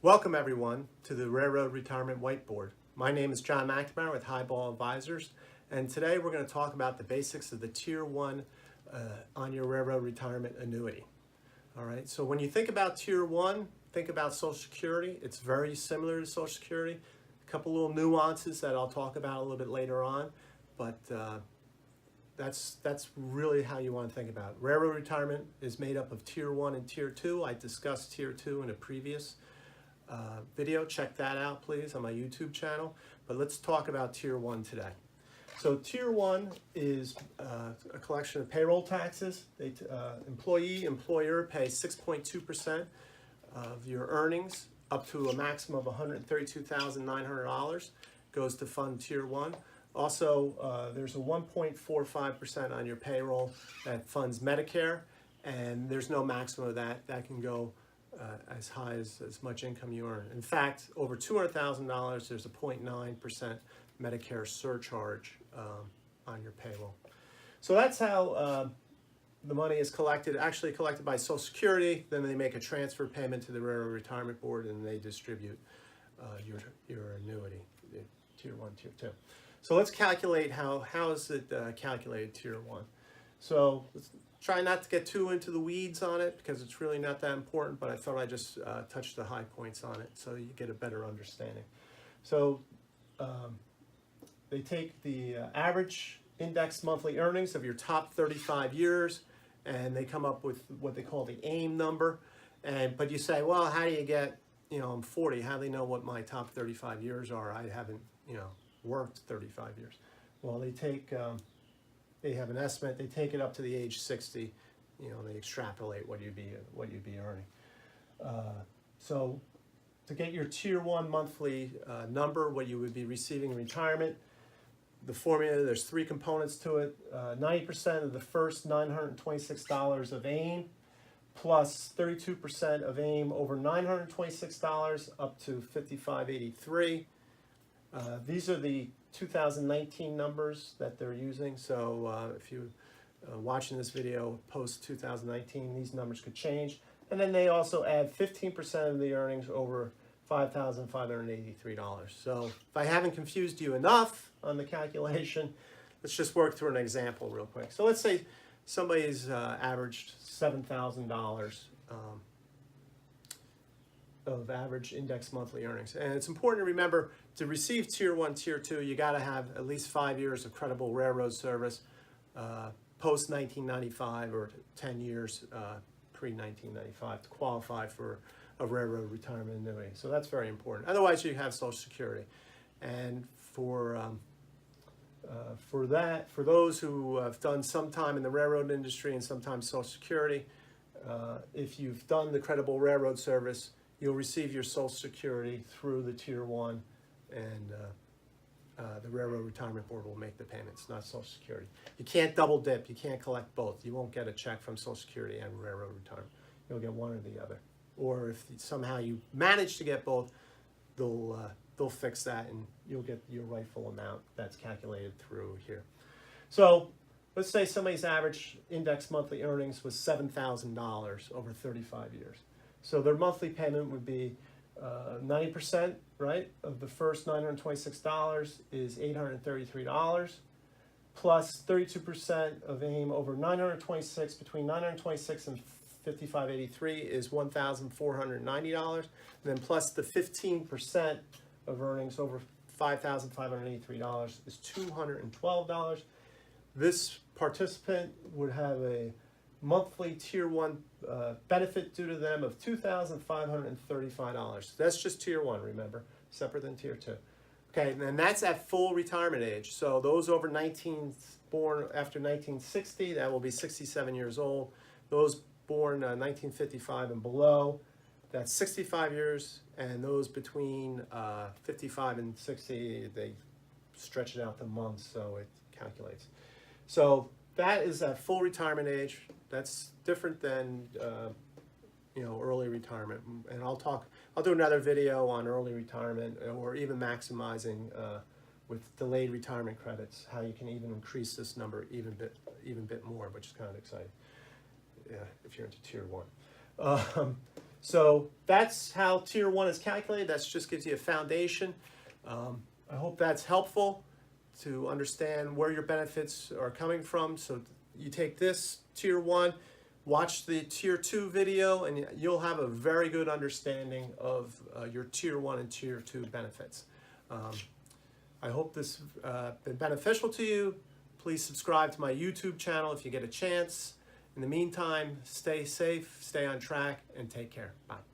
Welcome everyone to the Railroad Retirement Whiteboard. My name is John McNamara with Highball Advisors, and today we're going to talk about the basics of the Tier 1 on your railroad retirement annuity. All right, so when you think about Tier 1, think about Social Security. It's very similar to Social Security. A couple little nuances that I'll talk about a little bit later on, but that's really how you want to think about it. Railroad retirement is made up of Tier 1 and Tier 2. I discussed Tier 2 in a previous video. Check that out please on my YouTube channel, but let's talk about Tier 1 today. So Tier 1 is a collection of payroll taxes. Employer pay 6.2% of your earnings up to a maximum of $132,900 goes to fund Tier 1. Also, there's a 1.45% on your payroll that funds Medicare, and there's no maximum of that. That can go as high as much income you earn. In fact, over $200,000, there's a 0.9% Medicare surcharge on your payroll. So that's how the money is collected, actually collected by Social Security. Then they make a transfer payment to the Railroad Retirement Board, and they distribute your annuity, Tier 1, Tier 2. So let's calculate how is it calculated Tier 1. So let's try not to get too into the weeds on it because it's really not that important, but I thought I'd just touch the high points on it so you get a better understanding. So they take the average index monthly earnings of your top 35 years, and they come up with what they call the AIM number. But you say, well, how do you get, I'm 40, how do they know what my top 35 years are? I haven't, worked 35 years. Well, they have an estimate. They take it up to the age 60. They extrapolate what you'd be earning. So to get your Tier 1 monthly number, what you would be receiving in retirement, the formula, there's three components to it. 90% of the first $926 of AIM, plus 32% of AIM over $926 up to $5,583. These are the 2019 numbers that they're using. So if you watching this video post 2019, these numbers could change. And then they also add 15% of the earnings over $5,583. So if I haven't confused you enough on the calculation, let's just work through an example real quick. So let's say somebody's averaged $7,000 of average index monthly earnings. And it's important to remember, to receive Tier 1, Tier 2, you got to have at least 5 years of credible railroad service post 1995 or 10 years pre 1995 to qualify for a railroad retirement annuity. So that's very important. Otherwise, you have Social Security. And for those who have done some time in the railroad industry and sometimes Social Security, if you've done the credible railroad service, you'll receive your Social Security through the Tier 1, and the Railroad Retirement Board will make the payments, not Social Security. You can't double dip. You can't collect both. You won't get a check from Social Security and Railroad Retirement. You'll get one or the other. Or if somehow you manage to get both, they'll fix that, and you'll get your rightful amount that's calculated through here. So let's say somebody's average index monthly earnings was $7,000 over 35 years. So their monthly payment would be 90%, right, of the first $926 is $833, plus 32% of AIM over 926, between 926 and 5583 is $1,490, and then plus the 15% of earnings over $5,583 is $212. This participant would have a monthly Tier 1 benefit due to them of $2,535. That's just Tier 1, remember, separate than Tier 2. Okay, and that's at full retirement age. So those born after 1960, that will be 67 years old. Those born 1955 and below, that's 65 years. And those between 55 and 60, they stretch it out to months, so it calculates. So that is at full retirement age. That's different than early retirement, and I'll do another video on early retirement or even maximizing with delayed retirement credits, how you can even increase this number even bit more, which is kind of exciting if you're into Tier 1. So that's how tier 1 is calculated. That just gives you a foundation. I hope that's helpful to understand where your benefits are coming from. So you take this tier 1, watch the tier 2 video, and you'll have a very good understanding of your tier 1 and tier 2 benefits. I hope this has been beneficial to you. Please subscribe to my YouTube channel if you get a chance. In the meantime, stay safe, stay on track, and take care. Bye.